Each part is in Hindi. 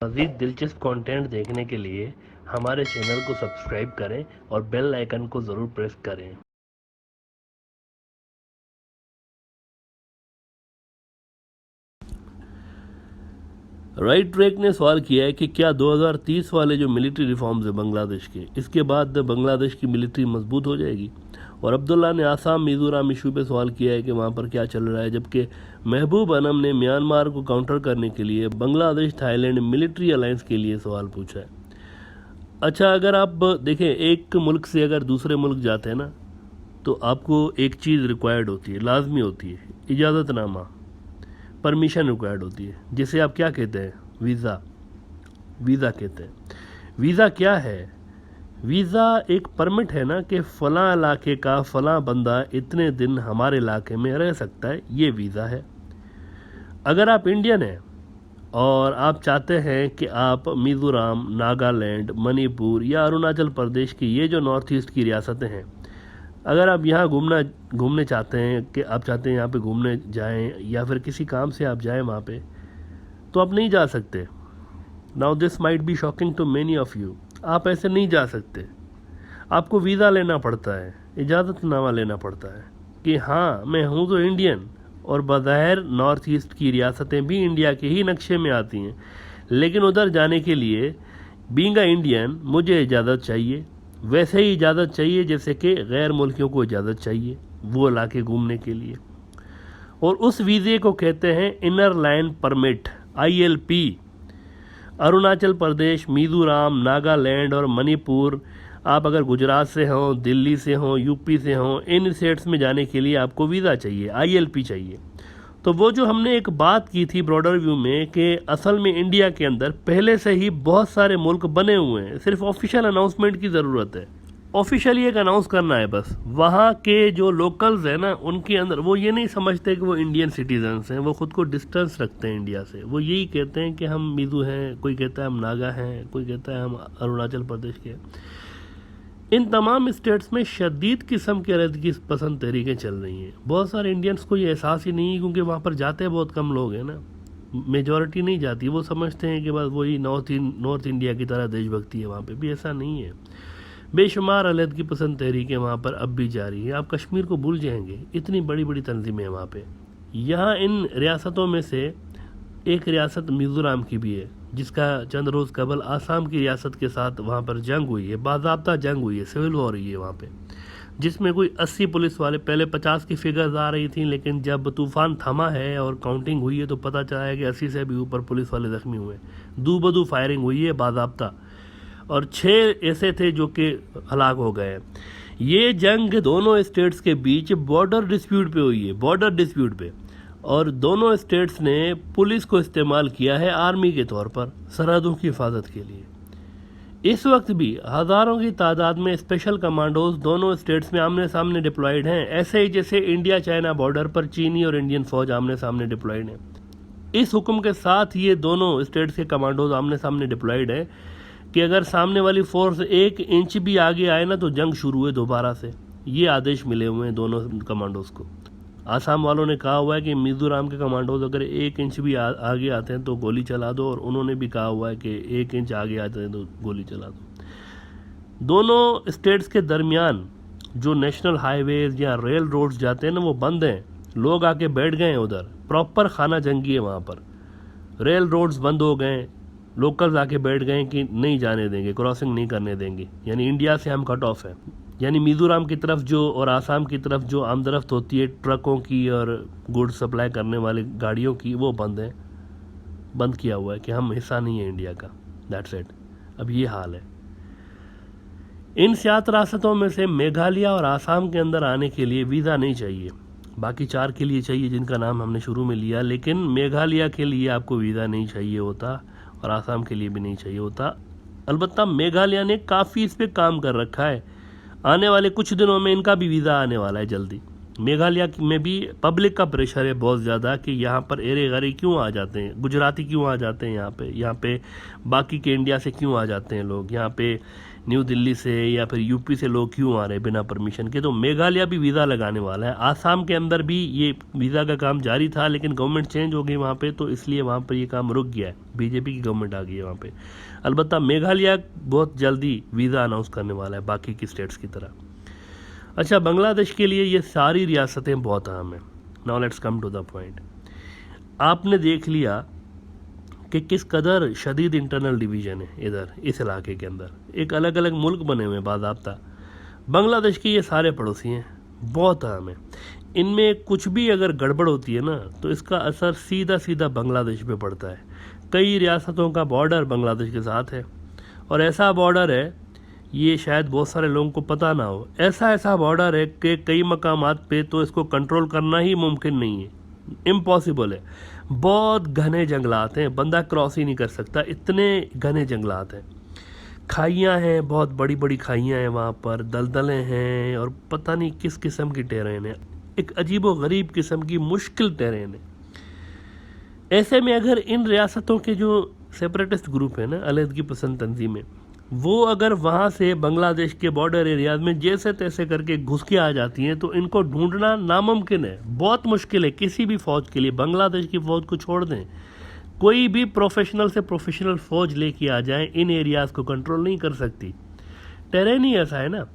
मज़ीद दिलचस्प कंटेंट देखने के लिए हमारे चैनल को सब्सक्राइब करें और बेल आइकन को ज़रूर प्रेस करें। राइट ट्रैक ने सवाल किया है कि क्या 2030 वाले जो मिलिट्री रिफॉर्म्स है बांग्लादेश के, इसके बाद बांग्लादेश की मिलिट्री मजबूत हो जाएगी। और अब्दुल्ला ने आसाम मिजोरम इशू पे सवाल किया है कि वहाँ पर क्या चल रहा है, जबकि महबूब अनम ने म्यांमार को काउंटर करने के लिए बांग्लादेश थाईलैंड मिलिट्री अलायंस के लिए सवाल पूछा है। अच्छा, अगर आप देखें, एक मुल्क से अगर दूसरे मुल्क जाते हैं ना, तो आपको एक चीज़ रिक्वायर्ड होती है, लाजमी होती है, इजाज़तनामा, परमिशन रिक्वायर्ड होती है, जिसे आप क्या कहते हैं, वीज़ा। वीज़ा कहते हैं। वीज़ा क्या है? वीज़ा एक परमिट है ना कि फ़लाँ इलाके का फ़लाँ बंदा इतने दिन हमारे इलाके में रह सकता है, ये वीज़ा है। अगर आप इंडियन हैं और आप चाहते हैं कि आप मिज़ोरम, नागालैंड, मणिपुर या अरुणाचल प्रदेश की ये जो नॉर्थ ईस्ट की रियासतें हैं, अगर आप यहाँ घूमने चाहते हैं कि आप चाहते हैं यहाँ पे घूमने जाएं या फिर किसी काम से आप जाएं वहाँ पे, तो आप नहीं जा सकते। Now this might be shocking to many of you. आप ऐसे नहीं जा सकते। आपको वीज़ा लेना पड़ता है, इजाज़तनामा लेना पड़ता है कि हाँ, मैं हूँ तो इंडियन, और बज़ाहिर नॉर्थ ईस्ट की रियासतें भी इंडिया के ही नक्शे में आती हैं, लेकिन उधर जाने के लिए बीइंग अ इंडियन मुझे इजाज़त चाहिए। वैसे ही इजाज़त चाहिए जैसे कि गैर मुल्कियों को इजाज़त चाहिए वो इलाके घूमने के लिए। और उस वीज़े को कहते हैं inner line permit, ILP। Arunachal Pradesh, Mizoram, Nagaland और मणिपुर, आप अगर गुजरात से हों, दिल्ली से हों, यूपी से हों, इन स्टेट्स में जाने के लिए आपको वीज़ा चाहिए, ILP चाहिए। तो वो जो हमने एक बात की थी ब्रॉडर व्यू में कि असल में इंडिया के अंदर पहले से ही बहुत सारे मुल्क बने हुए हैं, सिर्फ ऑफिशियल अनाउंसमेंट की ज़रूरत है। ऑफिशियली एक अनाउंस करना है बस। वहाँ के जो लोकल्स हैं ना, उनके अंदर वो ये नहीं समझते कि वो इंडियन सिटीजन्स हैं, वो खुद को डिस्टेंस रखते हैं इंडिया से। वो यही कहते हैं कि हम मिज़ो हैं, कोई कहता है हम नागा हैं, कोई कहता है हम अरुणाचल प्रदेश के। इन तमाम स्टेट्स में शदीद किस्म के अलहदगी पसंद तहरीकें चल रही हैं। बहुत सारे इंडियंस को ये एहसास ही नहीं है, क्योंकि वहाँ पर जाते बहुत कम लोग हैं ना, मेजॉरिटी नहीं जाती। वो समझते हैं कि बस वही नॉर्थ इंडिया की तरह देशभक्ति है वहाँ पे भी। ऐसा नहीं है। बेशुमार अलहदगी पसंद तहरीकें वहाँ पर अब भी जारी हैं। आप कश्मीर को भूल जाएंगे, इतनी बड़ी बड़ी तंजीमें हैं वहाँ पे। यहाँ इन रियासतों में से एक रियासत मिज़ोरम की भी है, जिसका चंद रोज़ कबल आसाम की रियासत के साथ वहाँ पर जंग हुई है, बाज़ाब्ता जंग हुई है, सिविल वॉर हुई है वहाँ पे, जिसमें कोई 80 पुलिस वाले, पहले 50 की फिगर्स आ रही थी, लेकिन जब तूफ़ान थमा है और काउंटिंग हुई है तो पता चला है कि 80 से भी ऊपर पुलिस वाले ज़ख्मी हुए। दू बदू फायरिंग हुई है बाज़ाब्ता, और 6 ऐसे थे जो कि हलाक हो गए। ये जंग दोनों स्टेट्स के बीच बॉर्डर डिस्प्यूट पे हुई है, बॉर्डर डिस्प्यूट पे, और दोनों स्टेट्स ने पुलिस को इस्तेमाल किया है आर्मी के तौर पर सरहदों की हिफाजत के लिए। इस वक्त भी हज़ारों की तादाद में स्पेशल कमांडोज दोनों स्टेट्स में आमने सामने डिप्लॉयड हैं, ऐसे ही जैसे इंडिया चाइना बॉर्डर पर चीनी और इंडियन फौज आमने सामने डिप्लॉयड हैं। इस हुक्म के साथ ये दोनों स्टेट्स के कमांडोज आमने सामने डिप्लॉयड हैं कि अगर सामने वाली फोर्स 1 इंच भी आगे आए ना तो जंग शुरू है दोबारा से। ये आदेश मिले हुए हैं दोनों कमांडोज को। आसाम वालों ने कहा हुआ है कि मिज़ोरम के कमांडोज अगर 1 इंच भी आगे आते हैं तो गोली चला दो, और उन्होंने भी कहा हुआ है कि 1 इंच आगे आते हैं तो गोली चला दो। दोनों स्टेट्स के दरमियान जो नेशनल हाईवेज या रेल रोड्स जाते हैं ना, वो बंद हैं। लोग आके बैठ गए हैं उधर, प्रॉपर खाना जंगी है वहाँ पर। रेल रोड्स बंद हो गए, लोकल्स आके बैठ गए कि नहीं जाने देंगे, क्रॉसिंग नहीं करने देंगे, यानी इंडिया से हम कट ऑफ है। यानी मिज़ोरम की तरफ जो और आसाम की तरफ जो आमदरफ्त होती है ट्रकों की और गुड्स सप्लाई करने वाली गाड़ियों की, वो बंद है, बंद किया हुआ है कि हम हिस्सा नहीं है इंडिया का। That's it. अब ये हाल है। इन 7 रियासतों में से मेघालय और आसाम के अंदर आने के लिए वीज़ा नहीं चाहिए, बाकी 4 के लिए चाहिए जिनका नाम हमने शुरू में लिया, लेकिन मेघालय के लिए आपको वीज़ा नहीं चाहिए होता और आसाम के लिए भी नहीं चाहिए होता। अलबत्ता मेघालय ने काफ़ी इस पर काम कर रखा है। आने वाले कुछ दिनों में इनका भी वीज़ा आने वाला है जल्दी। मेघालय में भी पब्लिक का प्रेशर है बहुत ज़्यादा कि यहाँ पर एरे गरे क्यों आ जाते हैं, गुजराती क्यों आ जाते हैं यहाँ पे बाकी के इंडिया से क्यों आ जाते हैं लोग, यहाँ पे न्यू दिल्ली से या फिर यूपी से लोग क्यों आ रहे हैं बिना परमिशन के। तो मेघालय भी वीज़ा लगाने वाला है। आसाम के अंदर भी ये वीज़ा का काम जारी था, लेकिन गवर्नमेंट चेंज हो गई वहाँ पे, तो इसलिए वहाँ पर ये काम रुक गया है। बीजेपी की गवर्नमेंट आ गई है वहाँ पे। अलबत्ता मेघालय बहुत जल्दी वीज़ा अनाउंस करने वाला है बाकी की स्टेट्स की तरह। अच्छा, बांग्लादेश के लिए ये सारी रियासतें बहुत अहम हैं। Now let's come to the point. आपने देख लिया कि किस कदर शदीद इंटरनल डिवीज़न है इधर इस इलाके के अंदर, एक अलग अलग मुल्क बने हुए हैं बाज़ाब्ता। बांग्लादेश के ये सारे पड़ोसी हैं, बहुत अहम है। इनमें कुछ भी अगर गड़बड़ होती है ना, तो इसका असर सीधा सीधा बांग्लादेश पे पड़ता है। कई रियासतों का बॉर्डर बांग्लादेश के साथ है, और ऐसा बॉर्डर है, ये शायद बहुत सारे लोगों को पता ना हो, ऐसा बॉर्डर है कि कई मकामात पे तो इसको कंट्रोल करना ही मुमकिन नहीं है, इम्पॉसिबल है। बहुत घने जंगलात हैं, बंदा क्रॉस ही नहीं कर सकता, इतने घने जंगलात हैं। खाइयाँ हैं, बहुत बड़ी बड़ी खाइयाँ हैं वहाँ पर, दलदलें हैं, और पता नहीं किस किस्म की टेरेन है, एक अजीबो गरीब किस्म की मुश्किल टेरेन है। ऐसे में अगर इन रियासतों के जो सेपरेटिस्ट ग्रुप है ना, अलहदगी पसंद तंजीमें, वो अगर वहाँ से बांग्लादेश के बॉर्डर एरियाज में जैसे तैसे करके घुस के आ जाती हैं, तो इनको ढूंढना नामुमकिन है, बहुत मुश्किल है किसी भी फ़ौज के लिए। बांग्लादेश की फ़ौज को छोड़ दें, कोई भी प्रोफेशनल से प्रोफेशनल फ़ौज लेके आ जाए, इन एरियाज़ को कंट्रोल नहीं कर सकती। टेरेन ही ऐसा है ना।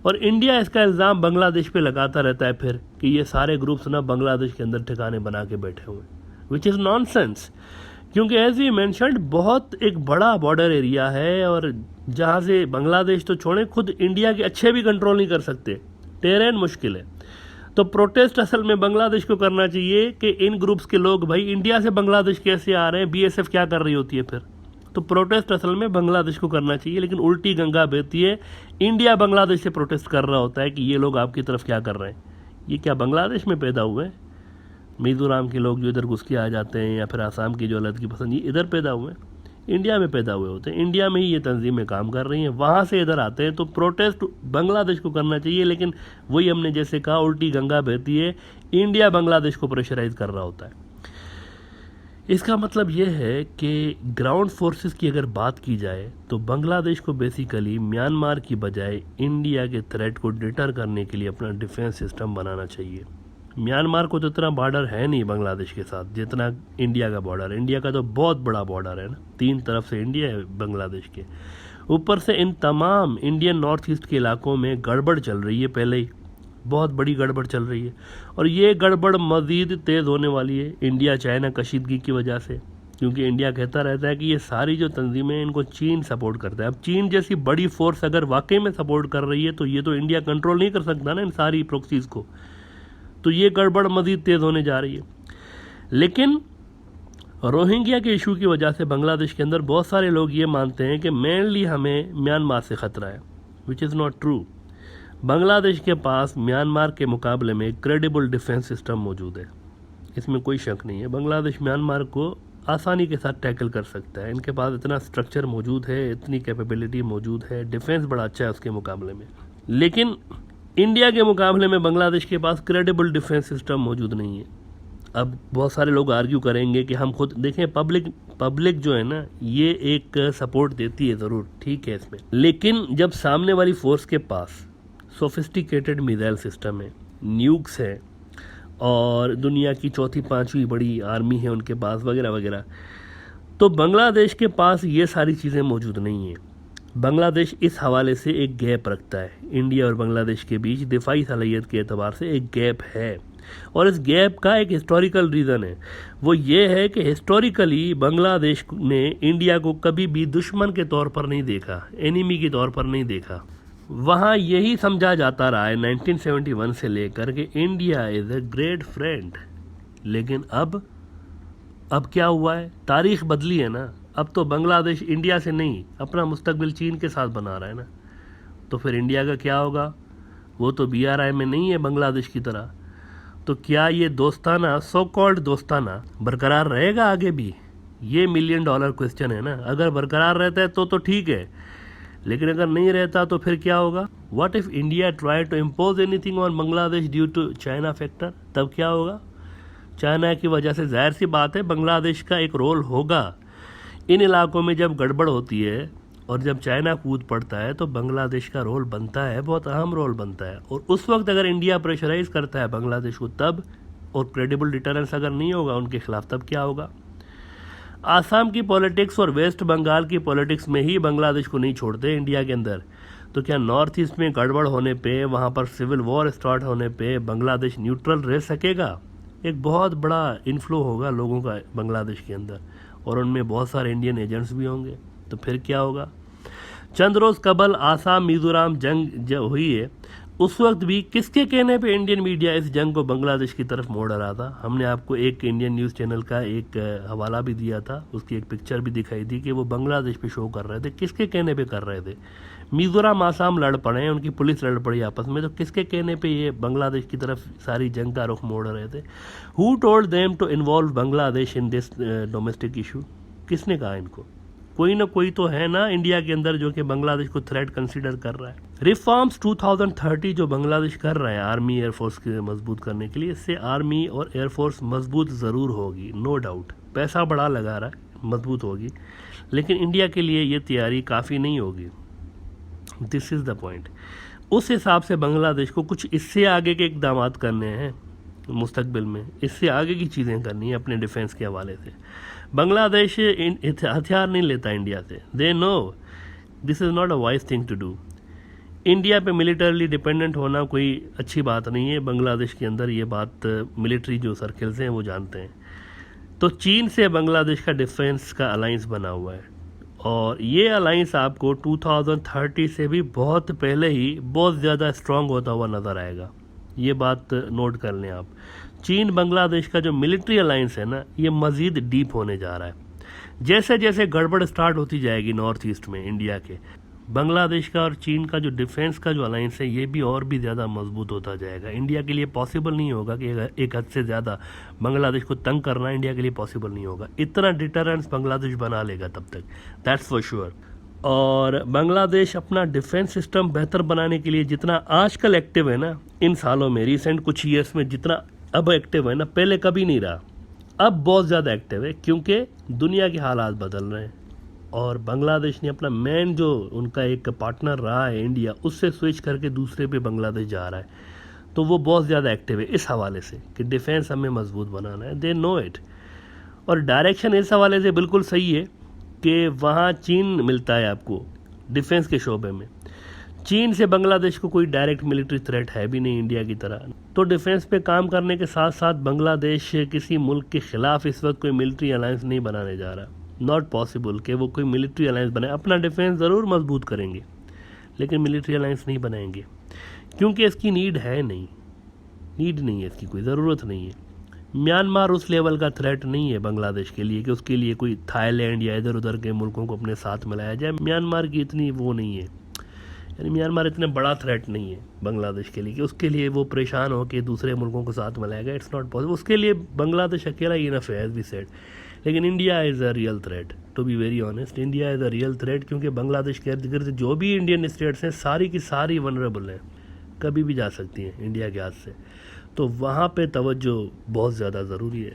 और इंडिया इसका इल्ज़ाम बांग्लादेश पे लगाता रहता है फिर कि ये सारे ग्रुप्स ना बांग्लादेश के अंदर ठिकाने बना के बैठे हुए, विच इज़ नॉनसेंस। क्योंकि एज वी मैंशनड बहुत एक बड़ा बॉर्डर एरिया है, और जहाँ से बांग्लादेश तो छोड़ें, खुद इंडिया के अच्छे भी कंट्रोल नहीं कर सकते, टेरेन मुश्किल है। तो प्रोटेस्ट असल में बांग्लादेश को करना चाहिए कि इन ग्रुप्स के लोग भाई इंडिया से बांग्लादेश कैसे आ रहे हैं, बीएसएफ क्या कर रही होती है फिर। तो प्रोटेस्ट असल में बांग्लादेश को करना चाहिए, लेकिन उल्टी गंगा बहती है, इंडिया बांग्लादेश से प्रोटेस्ट कर रहा होता है कि ये लोग आपकी तरफ क्या कर रहे हैं। ये क्या बांग्लादेश में पैदा हुए हैं? मिज़ोरम के लोग जो इधर घुस के आ जाते हैं, या फिर आसाम की जो अलहदगी पसंद, ये इधर पैदा हुए हैं, इंडिया में पैदा हुए होते हैं। इंडिया में ही ये तंजीमें काम कर रही हैं, वहाँ से इधर आते हैं। तो प्रोटेस्ट बांग्लादेश को करना चाहिए, लेकिन वही हमने जैसे कहा, उल्टी गंगा बहती है, इंडिया बांग्लादेश को प्रेशराइज कर रहा होता है। इसका मतलब ये है कि ग्राउंड फोर्सेस की अगर बात की जाए, तो बांग्लादेश को बेसिकली म्यांमार की बजाय इंडिया के थ्रेट को डिटर करने के लिए अपना डिफेंस सिस्टम बनाना चाहिए। म्यांमार को तो इतना बॉर्डर है नहीं बांग्लादेश के साथ जितना इंडिया का बॉर्डर है। इंडिया का तो बहुत बड़ा बॉर्डर है ना, 3 तरफ से इंडिया है बांग्लादेश के। ऊपर से इन तमाम इंडियन नॉर्थ ईस्ट के इलाकों में गड़बड़ चल रही है, पहले ही बहुत बड़ी गड़बड़ चल रही है, और ये गड़बड़ मज़ीद तेज़ होने वाली है इंडिया चाइना कशीदगी की वजह से। क्योंकि इंडिया कहता रहता है कि ये सारी जो तंजीमें, इनको चीन सपोर्ट करता है। अब चीन जैसी बड़ी फोर्स अगर वाकई में सपोर्ट कर रही है, तो ये तो इंडिया कंट्रोल नहीं कर सकता ना इन सारी प्रोक्सीज़ को। तो ये गड़बड़ मज़ीद तेज़ होने जा रही है। लेकिन रोहिंग्या के इशू की वजह से बांग्लादेश के अंदर बहुत सारे लोग ये मानते हैं कि मेनली हमें म्यांमार से ख़तरा है, which is not true. Bangladesh के पास म्यांमार के मुकाबले में क्रेडिबल डिफेंस सिस्टम मौजूद है, इसमें कोई शक नहीं है। बांग्लादेश म्यांमार को आसानी के साथ टैकल कर सकता है, इनके पास इतना स्ट्रक्चर मौजूद है, इतनी कैपेबिलिटी मौजूद है, डिफेंस बड़ा अच्छा है उसके मुकाबले में। लेकिन इंडिया के मुकाबले में बांग्लादेश के पास क्रेडिबल डिफेंस सिस्टम मौजूद नहीं है। अब बहुत सारे लोग आर्ग्यू करेंगे कि हम खुद देखें, पब्लिक जो है ना, ये एक सपोर्ट देती है ज़रूर, ठीक है इसमें, लेकिन जब सामने वाली फोर्स के पास सोफिस्टिकेटेड मिसाइल सिस्टम है, न्यूक्स है, और दुनिया की 4th-5वीं बड़ी आर्मी है उनके पास, वगैरह वगैरह, तो बांग्लादेश के पास ये सारी चीज़ें मौजूद नहीं हैं। बांग्लादेश इस हवाले से एक गैप रखता है, इंडिया और बांग्लादेश के बीच दिफाई सलाहियत के एतबार से एक गैप है। और इस गैप का एक हिस्टोरिकल रीज़न है, वो ये है कि हिस्टोरिकली बांग्लादेश ने इंडिया को कभी भी दुश्मन के तौर पर नहीं देखा, एनिमी के तौर पर नहीं देखा। वहाँ यही समझा जाता रहा है 1971 से लेकर कि India is a great friend. लेकिन अब क्या हुआ है, तारीख बदली है ना। अब तो बांग्लादेश इंडिया से नहीं, अपना मुस्तकबिल चीन के साथ बना रहा है ना। तो फिर इंडिया का क्या होगा? वो तो BRI में नहीं है बांग्लादेश की तरह। तो क्या ये दोस्ताना, सो कॉल्ड दोस्ताना, बरकरार रहेगा आगे भी? ये $1 मिलियन क्वेश्चन है ना। अगर बरकरार रहता है तो ठीक है, लेकिन अगर नहीं रहता तो फिर क्या होगा? What if India try to impose anything on Bangladesh due to China factor? तब क्या होगा? चाइना की वजह से जाहिर सी बात है बांग्लादेश का एक रोल होगा। इन इलाकों में जब गड़बड़ होती है और जब चाइना कूद पड़ता है तो बांग्लादेश का रोल बनता है, बहुत अहम रोल बनता है। और उस वक्त अगर इंडिया प्रेशराइज करता है बांग्लादेश को तब, और क्रेडिबल डिटरेंस अगर नहीं होगा उनके खिलाफ, तब क्या होगा? आसाम की पॉलिटिक्स और वेस्ट बंगाल की पॉलिटिक्स में ही बांग्लादेश को नहीं छोड़ते इंडिया के अंदर, तो क्या नॉर्थ ईस्ट में गड़बड़ होने पे, वहाँ पर सिविल वॉर स्टार्ट होने पे बांग्लादेश न्यूट्रल रह सकेगा? एक बहुत बड़ा इन्फ्लो होगा लोगों का बांग्लादेश के अंदर, और उनमें बहुत सारे इंडियन एजेंट्स भी होंगे। तो फिर क्या होगा? चंद रोज़ कबल आसाम मिजोरम जंग हुई है, उस वक्त भी किसके कहने पे इंडियन मीडिया इस जंग को बांग्लादेश की तरफ मोड़ रहा था? हमने आपको एक इंडियन न्यूज़ चैनल का एक हवाला भी दिया था, उसकी एक पिक्चर भी दिखाई थी कि वो बांग्लादेश पे शो कर रहे थे। किसके कहने पे कर रहे थे? मिजोरम आसाम लड़ पड़े, उनकी पुलिस लड़ पड़ी आपस में, तो किसके कहने पे ये बांग्लादेश की तरफ सारी जंग का रुख मोड़ रहे थे? Who told them to involve Bangladesh in this domestic issue? किसने कहा इनको? कोई ना कोई तो है ना इंडिया के अंदर जो कि बांग्लादेश को थ्रेट कंसीडर कर रहा है। रिफॉर्म्स 2030 जो बांग्लादेश कर रहा है आर्मी एयरफोर्स के मजबूत करने के लिए, इससे आर्मी और एयरफोर्स मजबूत ज़रूर होगी, नो डाउट। पैसा बड़ा लगा रहा है, मजबूत होगी, लेकिन इंडिया के लिए ये तैयारी काफ़ी नहीं होगी। This is the point. उस हिसाब से बांग्लादेश को कुछ इससे आगे के इकदाम करने हैं मुस्तकबिल में, इससे आगे की चीज़ें करनी है अपने डिफेंस के हवाले से। बांग्लादेश हथियार नहीं लेता इंडिया से, they know this is not a wise thing to do. India पे मिलिटरली डिपेंडेंट होना कोई अच्छी बात नहीं है, बांग्लादेश के अंदर ये बात मिलिट्री जो सर्किल्स हैं वो जानते हैं। तो चीन से बांग्लादेश का डिफेंस का अलाइंस बना हुआ है, और ये अलाइंस आपको 2030 से भी बहुत पहले ही बहुत ज़्यादा स्ट्रॉन्ग होता हुआ नज़र आएगा। ये बात नोट कर लें आप। चीन बांग्लादेश का जो मिलिट्री अलाइंस है ना, ये मज़ीद डीप होने जा रहा है। जैसे जैसे गड़बड़ स्टार्ट होती जाएगी नॉर्थ ईस्ट में इंडिया के, बांग्लादेश का और चीन का जो डिफेंस का जो अलाइंस है ये भी और भी ज़्यादा मजबूत होता जाएगा। इंडिया के लिए पॉसिबल नहीं होगा कि एक हद से ज़्यादा बांग्लादेश को तंग करना इंडिया के लिए पॉसिबल नहीं होगा। इतना डिटरेंस बांग्लादेश बना लेगा तब तक, दैट्स फॉर श्योर। और बांग्लादेश अपना डिफेंस सिस्टम बेहतर बनाने के लिए जितना आजकल एक्टिव है ना, इन सालों में, रिसेंट कुछ ईयर्स में जितना अब एक्टिव है ना, पहले कभी नहीं रहा, अब बहुत ज़्यादा एक्टिव है, क्योंकि दुनिया के हालात बदल रहे हैं। और बांग्लादेश ने अपना मेन जो उनका एक पार्टनर रहा है इंडिया, उससे स्विच करके दूसरे पे बांग्लादेश जा रहा है, तो वो बहुत ज़्यादा एक्टिव है इस हवाले से कि डिफेंस हमें मजबूत बनाना है, दे नो इट। और डायरेक्शन इस हवाले से बिल्कुल सही है कि वहाँ चीन मिलता है आपको डिफेंस के शोबे में। चीन से बांग्लादेश को कोई डायरेक्ट मिलिट्री थ्रेट है भी नहीं इंडिया की तरह, तो डिफेंस पे काम करने के साथ साथ बांग्लादेश किसी मुल्क के ख़िलाफ़ इस वक्त कोई मिलिट्री अलायंस नहीं बनाने जा रहा। नॉट पॉसिबल कि वो कोई मिलिट्री अलायंस बनाए। अपना डिफेंस ज़रूर मजबूत करेंगे, लेकिन मिलिट्री अलायंस नहीं बनाएंगे, क्योंकि इसकी नीड है नहीं, नीड नहीं है इसकी, कोई ज़रूरत नहीं है। म्यांमार उस लेवल का थ्रेट नहीं है बांग्लादेश के लिए कि उसके लिए कोई थाईलैंड या इधर उधर के मुल्कों को अपने साथ मिलाया जाए। म्यांमार की इतनी वो नहीं है, यानी म्यांमार इतने बड़ा थ्रेट नहीं है बांग्लादेश के लिए कि उसके लिए वो परेशान हो कि दूसरे मुल्कों को साथ मिलाएगा। इट्स नॉट पॉसिबल, उसके लिए बांग्लादेश अकेला ही इनफ है, एज वी सेड। लेकिन India is a real threat, to be very honest, India is a real threat, क्योंकि बांग्लादेश के इर्द गिर्द जो भी इंडियन स्टेट्स हैं सारी की सारी वनरेबल हैं, कभी भी जा सकती हैं इंडिया के हाथ से। तो वहाँ पे तवज्जो बहुत ज़्यादा ज़रूरी है।